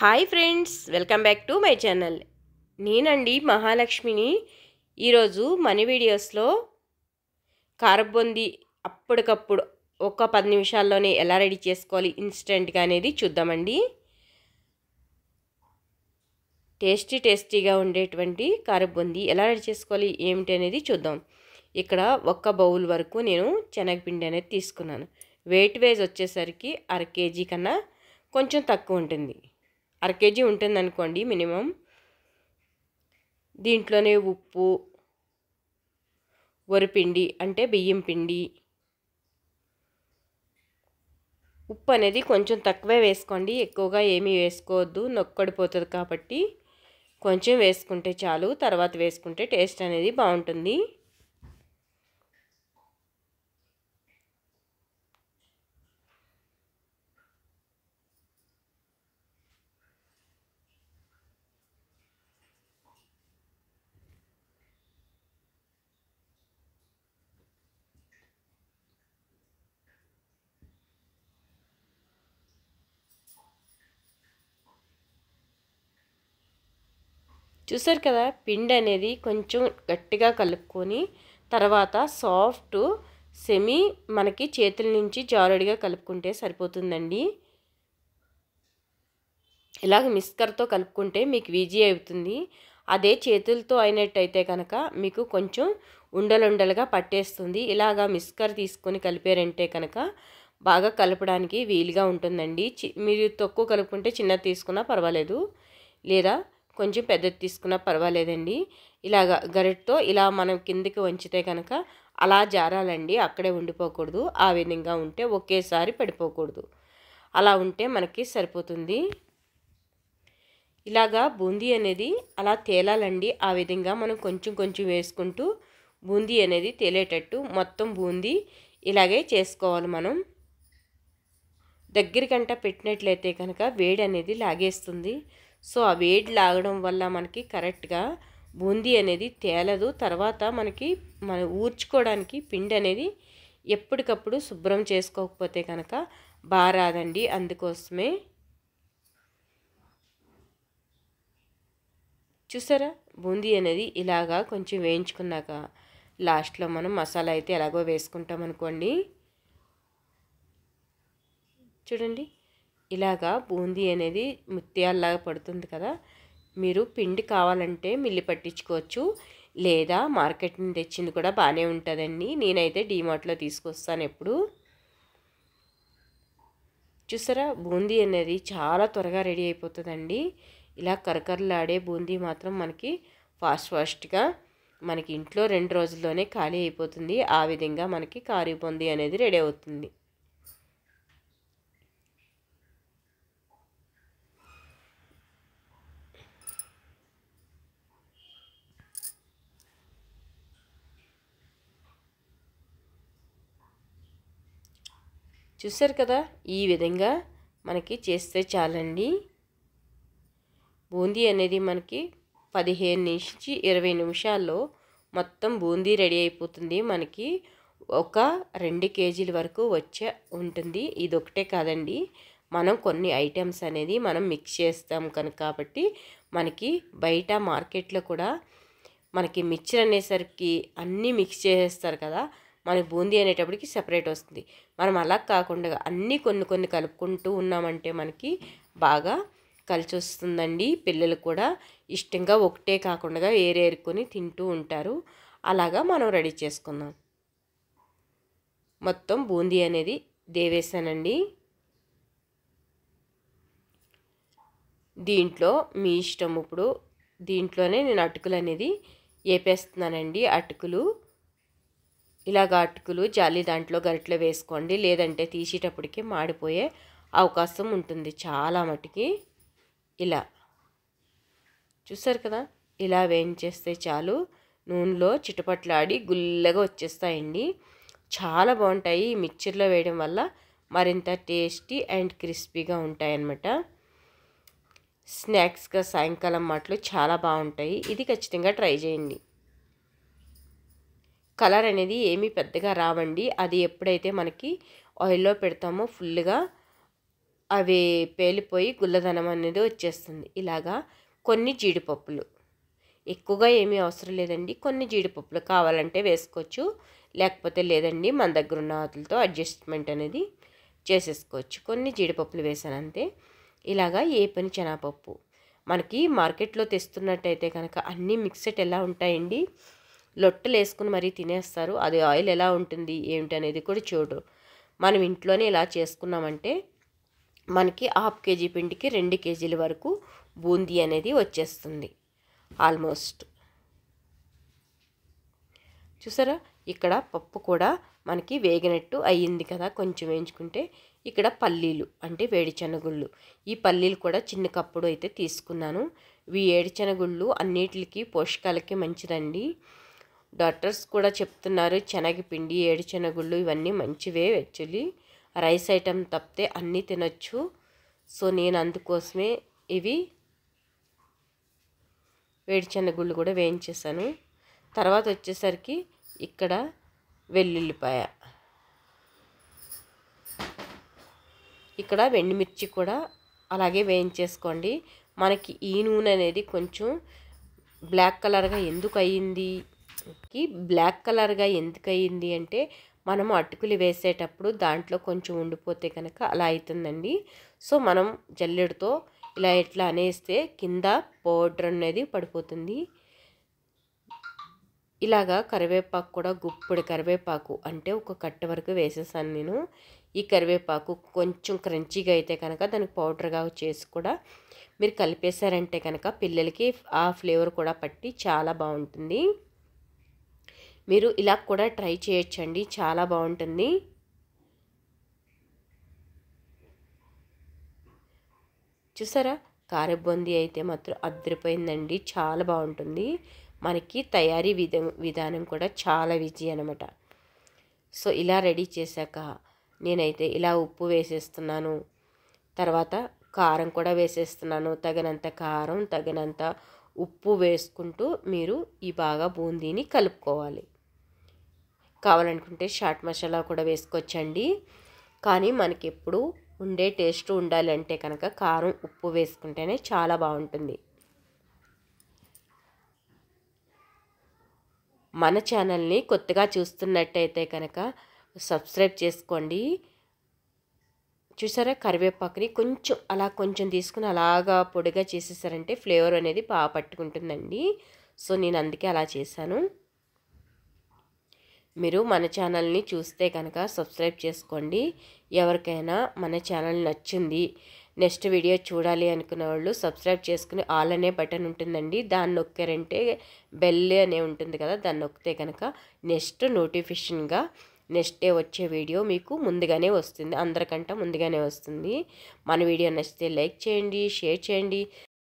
Hi friends, welcome back to my channel. నేనండి మహాలక్ష్మిని. ఈరోజు మనీ వీడియోస్లో కారబొంది అప్పటికప్పుడు ఒక 10 నిమిషాల్లోనే ఎలా రెడీ చేసుకోవాలి ఇన్స్టెంట్గా అనేది చూద్దామండి. టేస్టీగా ఉండేటువంటి కారబొంది ఎలా రెడీ చేసుకోవాలి ఏమిటి అనేది చూద్దాం. ఇక్కడ 1 బౌల్ వరకు నేను శనగపిండి అనేది తీసుకున్నాను. వెయిట్ వైజ్ వచ్చేసరికి 1/2 కేజీ కన్నా కొంచెం తక్కువ ఉంటుంది. 1/2 కేజీ ఉంటుంది అనుకోండి మినిమం. దీంట్లోనే ఉప్పు, వరిపిండి అంటే బియ్యం పిండి, ఉప్పు అనేది కొంచెం తక్కువే వేసుకోండి, ఎక్కువగా ఏమీ వేసుకోవద్దు, నొక్కడిపోతుంది కాబట్టి కొంచెం వేసుకుంటే చాలు. తర్వాత వేసుకుంటే టేస్ట్ అనేది బాగుంటుంది. చూసారు కదా, పిండి అనేది కొంచెం గట్టిగా కలుపుకొని తర్వాత సాఫ్ట్ సెమీ మనకి చేతుల నుంచి జారుడిగా కలుపుకుంటే సరిపోతుందండి. ఇలాగ మిక్సర్తో కలుపుకుంటే మీకు ఈజీ అవుతుంది. అదే చేతులతో అయినట్టయితే కనుక మీకు కొంచెం ఉండలుండలుగా పట్టేస్తుంది. ఇలాగా మిక్సర్ తీసుకొని కలిపారంటే కనుక బాగా కలపడానికి వీలుగా ఉంటుందండి. మీరు తక్కువ కలుపుకుంటే చిన్నది తీసుకున్నా పర్వాలేదు, లేదా కొంచెం పెద్దది తీసుకున్నా పర్వాలేదండి. ఇలాగ గరిటతో ఇలా మనం కిందికి వంచితే కనుక అలా జారాలండి, అక్కడే ఉండిపోకూడదు. ఆ విధంగా ఉంటే ఒకేసారి పడిపోకూడదు, అలా ఉంటే మనకి సరిపోతుంది. ఇలాగా బూందీ అనేది అలా తేలాలండి. ఆ విధంగా మనం కొంచెం కొంచెం వేసుకుంటూ బూందీ అనేది తేలేటట్టు మొత్తం బూందీ ఇలాగే చేసుకోవాలి. మనం దగ్గరికంట పెట్టినట్లయితే కనుక వేడి అనేది లాగేస్తుంది. సో ఆ వేడి లాగడం వల్ల మనకి కరెక్ట్గా బూందీ అనేది తేలదు. తర్వాత మన ఊర్చుకోవడానికి పిండి అనేది ఎప్పటికప్పుడు శుభ్రం చేసుకోకపోతే కనుక బాగా రాదండి. అందుకోసమే చూసారా, బూందీ అనేది ఇలాగా కొంచెం వేయించుకున్నాక లాస్ట్లో మనం మసాలా అయితే ఎలాగో వేసుకుంటాం అనుకోండి. చూడండి, ఇలాగా బూందీ అనేది ముత్యాలలాగా పడుతుంది కదా. మీరు పిండి కావాలంటే మిల్లి పట్టించుకోవచ్చు, లేదా మార్కెట్ నుంచి తెచ్చింది కూడా బాగానే ఉంటుందండి. నేనైతే డీమార్ట్లో తీసుకొస్తాను ఎప్పుడు. చూసారా, బూందీ అనేది చాలా త్వరగా రెడీ అయిపోతుందండి. ఇలా కరకరలాడే బూందీ మాత్రం మనకి ఫాస్ట్గా మనకి ఇంట్లో 2 రోజుల్లోనే ఖాళీ అయిపోతుంది. ఆ విధంగా మనకి కారీ బూందీ అనేది రెడీ అవుతుంది. చూసారు కదా, ఈ విధంగా మనకి చేస్తే చాలండి. బూందీ అనేది మనకి 15 నుంచి 20 నిమిషాల్లో మొత్తం బూందీ రెడీ అయిపోతుంది. మనకి ఒక 2 కేజీల వరకు వచ్చే ఉంటుంది. ఇది ఒకటే కాదండి, మనం కొన్ని ఐటమ్స్ అనేది మనం మిక్స్ చేస్తాం కనుక కాబట్టి మనకి బయట మార్కెట్లో కూడా మనకి మిక్చర్ అనేసరికి అన్నీ మిక్స్ చేసేస్తారు కదా. మనకి బూందీ అనేటప్పటికి సెపరేట్ వస్తుంది. మనం అలా కాకుండా అన్నీ కొన్ని కలుపుకుంటూ ఉన్నామంటే మనకి బాగా కలిసి వస్తుందండి. పిల్లలు కూడా ఇష్టంగా ఒకటే కాకుండా ఏరుకొని తింటూ ఉంటారు. అలాగా మనం రెడీ చేసుకుందాం. మొత్తం బూందీ అనేది దేవేసానండి. దీంట్లో మీ ఇష్టం. ఇప్పుడు దీంట్లోనే నేను అటుకులు అనేది వేపేస్తున్నానండి. అటుకులు జాలి దాంట్లో గరిటలో వేసుకోండి, లేదంటే తీసేటప్పటికి మాడిపోయే అవకాశం ఉంటుంది చాలా మటుకి. ఇలా చూసారు కదా, ఇలా వేయించేస్తే చాలు. నూనెలో చిటపట్లాడి గుల్లగా వచ్చేస్తాయండి. చాలా బాగుంటాయి. ఈ మిక్చర్లో వేయడం వల్ల మరింత టేస్టీ అండ్ క్రిస్పీగా ఉంటాయన్నమాట. స్నాక్స్గా సాయంకాలం మాటలు చాలా బాగుంటాయి. ఇది ఖచ్చితంగా ట్రై చేయండి. కలర్ అనేది ఏమీ పెద్దగా రావండి. అది ఎప్పుడైతే మనకి ఆయిల్లో పెడతామో ఫుల్గా అవి పేలిపోయి గుల్లదనం అనేది వచ్చేస్తుంది. ఇలాగా కొన్ని జీడిపప్పులు, ఎక్కువగా ఏమీ అవసరం లేదండి. కొన్ని జీడిపప్పులు కావాలంటే వేసుకోవచ్చు, లేకపోతే లేదండి మన దగ్గర ఉన్న వాటితో అడ్జస్ట్మెంట్ అనేది చేసేసుకోవచ్చు. కొన్ని జీడిపప్పులు వేసాను అంతే. ఇలాగా ఏ పని శనగపప్పు మనకి మార్కెట్లో తెస్తున్నట్టయితే కనుక అన్నీ మిక్సెడ్ ఎలా ఉంటాయండి, లొట్టలు వేసుకుని మరీ తినేస్తారు. అది ఆయిల్ ఎలా ఉంటుంది ఏమిటి అనేది కూడా చూడరు. మనం ఇంట్లోనే ఇలా చేసుకున్నామంటే మనకి 1/2 కేజీ పిండికి 2 కేజీల వరకు బూందీ అనేది వచ్చేస్తుంది ఆల్మోస్ట్. చూసారా, ఇక్కడ పప్పు కూడా మనకి వేగినట్టు అయ్యింది కదా. కొంచెం వేయించుకుంటే ఇక్కడ పల్లీలు అంటే వేడిశనగుళ్ళు, ఈ పల్లీలు కూడా చిన్న కప్పుడు అయితే తీసుకున్నాను. ఇవి ఏడిశనగుళ్ళు అన్నిటికి పోషకాలకి మంచిదండి. డాక్టర్స్ కూడా చెప్తున్నారు శనగపిండి, ఏడిశనగుళ్ళు ఇవన్నీ మంచివే. యాక్చువల్లీ రైస్ ఐటమ్ తప్పితే అన్నీ తినొచ్చు. సో నేను అందుకోసమే ఇవి వేడిశనగుళ్ళు కూడా వేయించేసాను. తర్వాత వచ్చేసరికి ఇక్కడ వెల్లుల్లిపాయ, ఇక్కడ ఎండుమిర్చి కూడా అలాగే వేయించేసుకోండి. మనకి ఈ నూనె అనేది కొంచెం బ్లాక్ కలర్గా ఎందుకు అయ్యింది, బ్లాక్ కలర్గా ఎందుకు అయ్యింది అంటే మనము అటుకులు వేసేటప్పుడు దాంట్లో కొంచెం ఉండిపోతే కనుక అలా అవుతుందండి. సో మనం జల్లెడతో ఇలా ఇట్లా అనేస్తే కింద పౌడర్ అనేది పడిపోతుంది. ఇలాగా కరివేపాకు కూడా గుప్పుడు కరివేపాకు అంటే ఒక కట్ట వరకు వేసేసాను నేను. ఈ కరివేపాకు కొంచెం క్రంచీగా అయితే కనుక దానికి పౌడర్గా చేసి కూడా మీరు కలిపేశారంటే కనుక పిల్లలకి ఆ ఫ్లేవర్ కూడా పట్టి చాలా బాగుంటుంది. మీరు ఇలా కూడా ట్రై చేయొచ్చండి, చాలా బాగుంటుంది. చూసారా, కారం బూందీ అయితే మాత్రం అదిరిపోయిందండి, చాలా బాగుంటుంది. మనకి తయారీ విధానం కూడా చాలా ఈజీ అనమాట. సో ఇలా రెడీ చేశాక నేనైతే ఇలా ఉప్పు వేసేస్తున్నాను, తర్వాత కారం కూడా వేసేస్తున్నాను. తగినంత కారం తగినంత ఉప్పు వేసుకుంటూ మీరు ఈ బాగా బూందీని కలుపుకోవాలి. కావాలనుకుంటే చాట్ మసాలా కూడా వేసుకోవచ్చండి. కానీ మనకి ఎప్పుడు ఉండే టేస్ట్ ఉండాలంటే కనుక కారం ఉప్పు వేసుకుంటేనే చాలా బాగుంటుంది. మన ఛానల్ని కొత్తగా చూస్తున్నట్టయితే కనుక సబ్స్క్రైబ్ చేసుకోండి. చూసారా, కరివేపాకుని కొంచెం అలా కొంచెం తీసుకుని అలాగా పొడిగా చేసేసారంటే ఫ్లేవర్ అనేది బాగా పట్టుకుంటుందండి. సో నేను అందుకే అలా చేశాను. మీరు మన ఛానల్ని చూస్తే కనుక సబ్స్క్రైబ్ చేసుకోండి. ఎవరికైనా మన ఛానల్ నచ్చింది, నెక్స్ట్ వీడియో చూడాలి అనుకునే వాళ్ళు సబ్స్క్రైబ్ చేసుకుని ఆల్ అనే బటన్ ఉంటుందండి, దాన్ని నొక్కారంటే బెల్ అనే ఉంటుంది కదా, దాన్ని నొక్కితే కనుక నెక్స్ట్ నోటిఫికేషన్గా నెక్స్ట్ డే వచ్చే వీడియో మీకు ముందుగానే వస్తుంది, అందరికంటే ముందుగానే వస్తుంది. మన వీడియో నచ్చితే లైక్ చేయండి, షేర్ చేయండి,